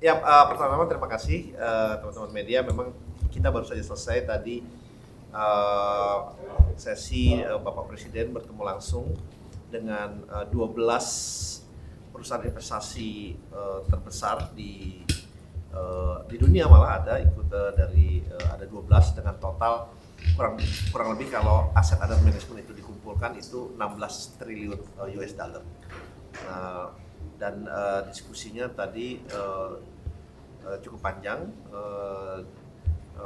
Ya, pertama-tama terima kasih teman-teman media. Memang kita baru saja selesai tadi uh, sesi Bapak Presiden bertemu langsung dengan 12 perusahaan investasi terbesar di dunia, malah ada ikut ada 12 dengan total kurang lebih kalau aset under management itu dikumpulkan itu 16 triliun US dollar. Dan diskusinya tadi cukup panjang,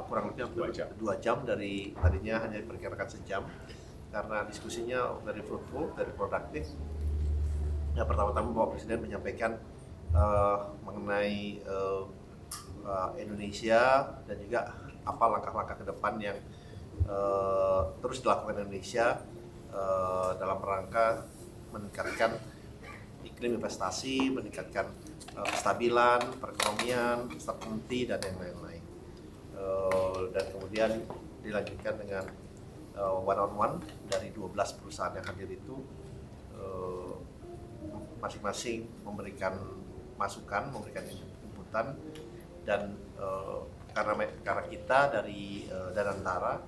kurang lebih 2 jam dari tadinya hanya diperkirakan sejam, karena diskusinya very fruitful, very produktif. Ya, pertama-tama Bapak Presiden menyampaikan mengenai Indonesia dan juga apa langkah-langkah ke depan yang terus dilakukan Indonesia dalam rangka meningkatkan iklim investasi, meningkatkan kestabilan perekonomian, stability dan yang lain-lain. Dan kemudian dilanjutkan dengan one on one dari 12 perusahaan yang hadir itu, masing-masing memberikan masukan, memberikan inputan, dan karena kita dari Danantara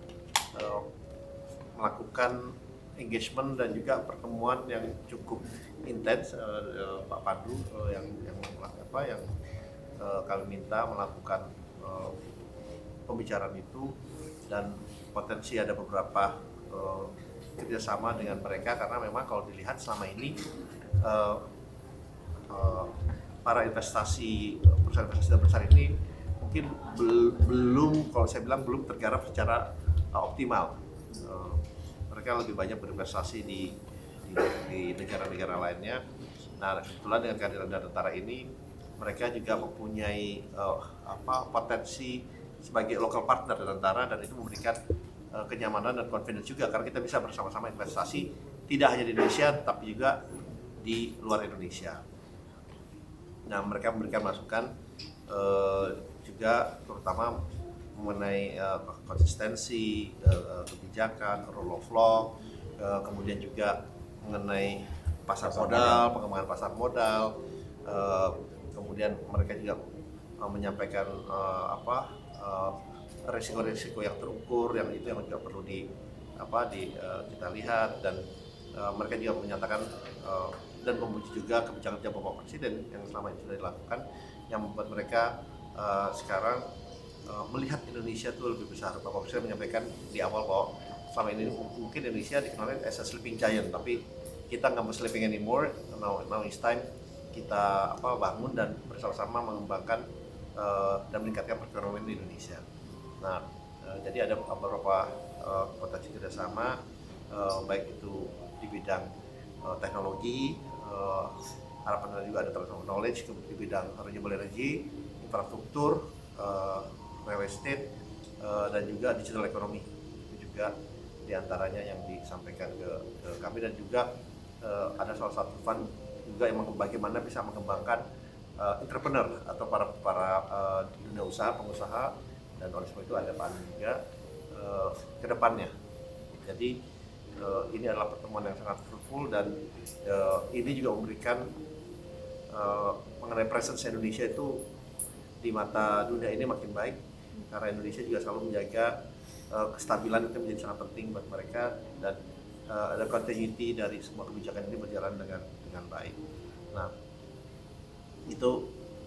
melakukan engagement dan juga pertemuan yang cukup intens, Pak Pandu yang kami minta melakukan pembicaraan itu, dan potensi ada beberapa kerjasama dengan mereka, karena memang kalau dilihat selama ini para perusahaan investasi besar ini mungkin belum, kalau saya bilang belum tergarap secara optimal. Mereka lebih banyak berinvestasi di negara-negara lainnya. Nah, kebetulan dengan kehadiran Danantara ini, mereka juga mempunyai potensi sebagai local partner Danantara, dan itu memberikan kenyamanan dan confidence juga, karena kita bisa bersama-sama investasi tidak hanya di Indonesia tapi juga di luar Indonesia. Nah, mereka memberikan masukan juga terutama mengenai konsistensi kebijakan, rule of law, kemudian juga mengenai pasar modal, pengembangan pasar modal, kemudian mereka juga menyampaikan risiko-risiko yang terukur, yang itu yang juga perlu kita lihat, dan mereka juga menyatakan dan memuji juga kebijakan Bapak Presiden yang selama ini sudah dilakukan, yang membuat mereka sekarang melihat Indonesia itu lebih besar. Bapak Presiden menyampaikan di awal bahwa selama ini mungkin Indonesia dikenal as a sleeping giant, tapi kita nggak mau sleeping anymore. Now it's time kita bangun dan bersama-sama mengembangkan dan meningkatkan perekonomian di Indonesia. Nah, jadi ada beberapa potensi kerjasama, baik itu di bidang teknologi, harapan juga ada transfer knowledge di bidang renewable energy, infrastruktur, real estate, dan juga digital economy. Itu juga diantaranya yang disampaikan ke kami, dan juga ada salah satu fund juga yang bagaimana bisa mengembangkan entrepreneur atau para dunia usaha, pengusaha, dan oleh sebab itu ada Pak Andi juga ke depannya. Jadi ini adalah pertemuan yang sangat fruitful, dan ini juga memberikan mengenai presence Indonesia itu di mata dunia ini makin baik, karena Indonesia juga selalu menjaga kestabilan, itu menjadi sangat penting buat mereka, dan ada continuity dari semua kebijakan ini berjalan dengan baik. Nah, itu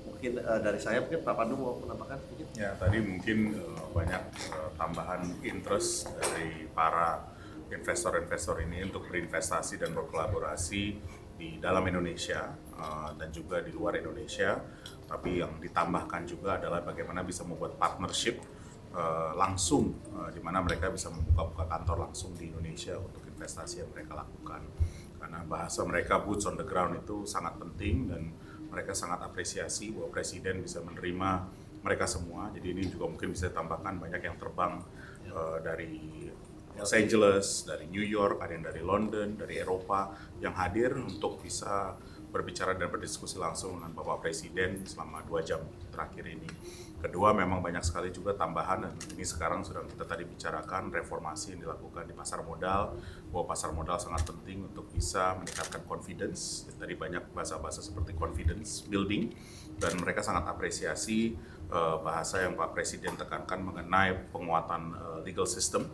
mungkin dari saya. Mungkin Pak Pandu mau menambahkan sedikit? Ya, tadi mungkin banyak tambahan interest dari para investor-investor ini untuk berinvestasi dan berkolaborasi di dalam Indonesia dan juga di luar Indonesia. Tapi yang ditambahkan juga adalah bagaimana bisa membuat partnership langsung, di mana mereka bisa membuka kantor langsung di Indonesia untuk investasi yang mereka lakukan. Karena bahasa mereka boots on the ground itu sangat penting, dan mereka sangat apresiasi bahwa Presiden bisa menerima mereka semua. Jadi ini juga mungkin bisa ditambahkan banyak yang terbang dari Los Angeles, dari New York, ada yang dari London, dari Eropa yang hadir untuk bisa berbicara dan berdiskusi langsung dengan Bapak Presiden selama 2 jam terakhir ini. Kedua, memang banyak sekali juga tambahan, dan ini sekarang sudah kita tadi bicarakan reformasi yang dilakukan di pasar modal, bahwa pasar modal sangat penting untuk bisa meningkatkan confidence. Dari banyak bahasa-bahasa seperti confidence building, dan mereka sangat apresiasi bahasa yang Pak Presiden tekankan mengenai penguatan legal system,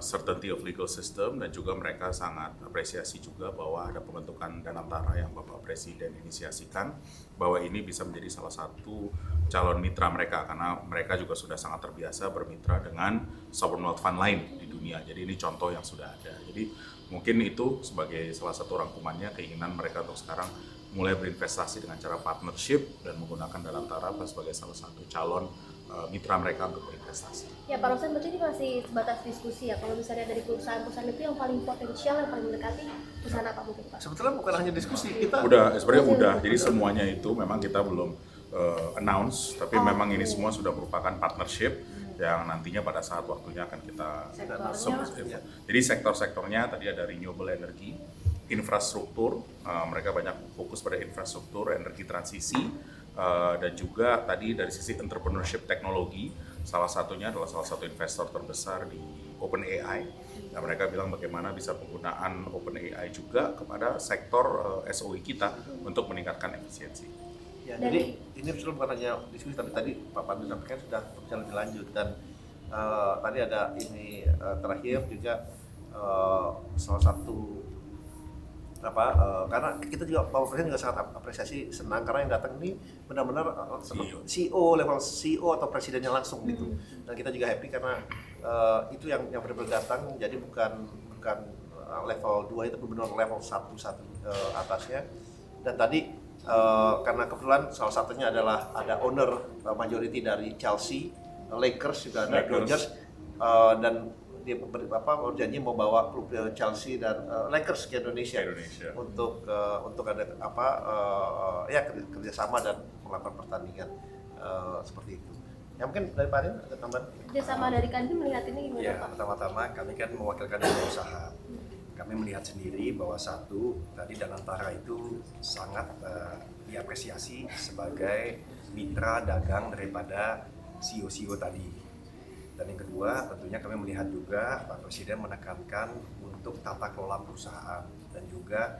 certainty of legal system, dan juga mereka sangat apresiasi juga bahwa ada pembentukan Danantara yang Bapak Presiden inisiasikan, bahwa ini bisa menjadi salah satu calon mitra mereka karena mereka juga sudah sangat terbiasa bermitra dengan sovereign wealth fund lain di dunia. Jadi ini contoh yang sudah ada. Jadi mungkin itu sebagai salah satu rangkumannya keinginan mereka untuk sekarang mulai berinvestasi dengan cara partnership dan menggunakan Danantara sebagai salah satu calon mitra mereka untuk berinvestasi. Ya Pak Rosan, berarti ini masih sebatas diskusi ya. Kalau misalnya dari perusahaan-perusahaan itu yang paling potensial, yang paling mendekati perusahaan apa mungkin Pak? Sebetulnya bukan hanya diskusi, kita Sebenarnya udah. Jadi semuanya itu memang kita belum announce, tapi memang ini semua sudah merupakan partnership yang nantinya pada saat waktunya akan kita sebut. Jadi sektor-sektornya tadi ada renewable energy, infrastruktur, mereka banyak fokus pada infrastruktur, energi transisi, dan juga tadi dari sisi entrepreneurship teknologi, salah satunya adalah salah satu investor terbesar di OpenAI. Nah, mereka bilang bagaimana bisa penggunaan OpenAI juga kepada sektor SOE kita untuk meningkatkan efisiensi. Ya, jadi ini sebetulnya bukan hanya diskusi, tapi tadi Pak Pandu sampaikan sudah berjalan lebih lanjut, dan tadi ada ini terakhir juga salah satu karena kita juga Bapak Presiden juga sangat apresiasi, senang karena yang datang ini benar-benar CEO level CEO atau presidennya langsung gitu, dan kita juga happy karena itu yang benar-benar datang, jadi bukan level 2 itu benar-benar level 1 atasnya. Dan tadi karena kebetulan salah satunya adalah ada owner majority dari Chelsea, Lakers juga ada, Dodgers, dan dia berjanji mau bawa klub Chelsea dan Lakers ke Indonesia. Untuk ada kerjasama dan melakukan pertandingan seperti itu. Ya mungkin dari Pak Adin ada tambahan? Kerjasama dari Kandi melihat ini gimana Ya, Pak? pertama-tama kami kan mewakilkan dunia usaha. Kami melihat sendiri bahwa satu, tadi Danantara itu sangat diapresiasi sebagai mitra dagang daripada CEO-CEO tadi. Dan yang kedua, tentunya kami melihat juga Pak Presiden menekankan untuk tata kelola perusahaan dan juga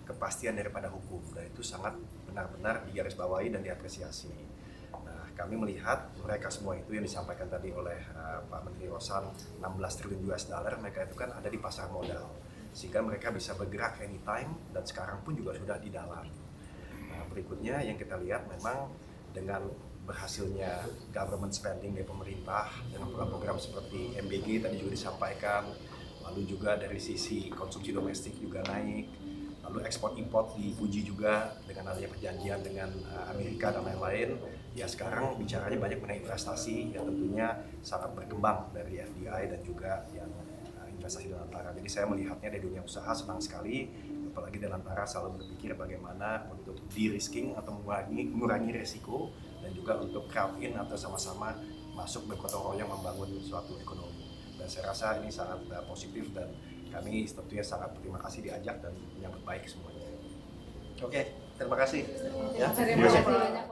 kepastian daripada hukum. Dan itu sangat benar-benar digarisbawahi dan diapresiasi. Nah, kami melihat mereka semua itu yang disampaikan tadi oleh Pak Menteri Rosan, 16 triliun US dollar, mereka itu kan ada di pasar modal. Sehingga mereka bisa bergerak anytime dan sekarang pun juga sudah di dalam. Nah, berikutnya yang kita lihat memang dengan berhasilnya government spending dari pemerintah dengan program-program seperti MBG tadi juga disampaikan, lalu juga dari sisi konsumsi domestik juga naik, lalu ekspor import dipuji juga dengan adanya perjanjian dengan Amerika dan lain-lain. Ya sekarang bicaranya banyak mengenai investasi yang tentunya sangat berkembang dari FDI dan juga yang investasi Danantara. Jadi saya melihatnya dari dunia usaha senang sekali, apalagi Danantara selalu berpikir bagaimana untuk de-risking atau mengurangi resiko dan juga untuk crowd in atau sama-sama masuk bergotong royong membangun suatu ekonomi. Dan saya rasa ini sangat positif dan kami tentunya sangat berterima kasih diajak dan menyambut baik semuanya. Oke, terima kasih. Ya. Terima kasih banyak.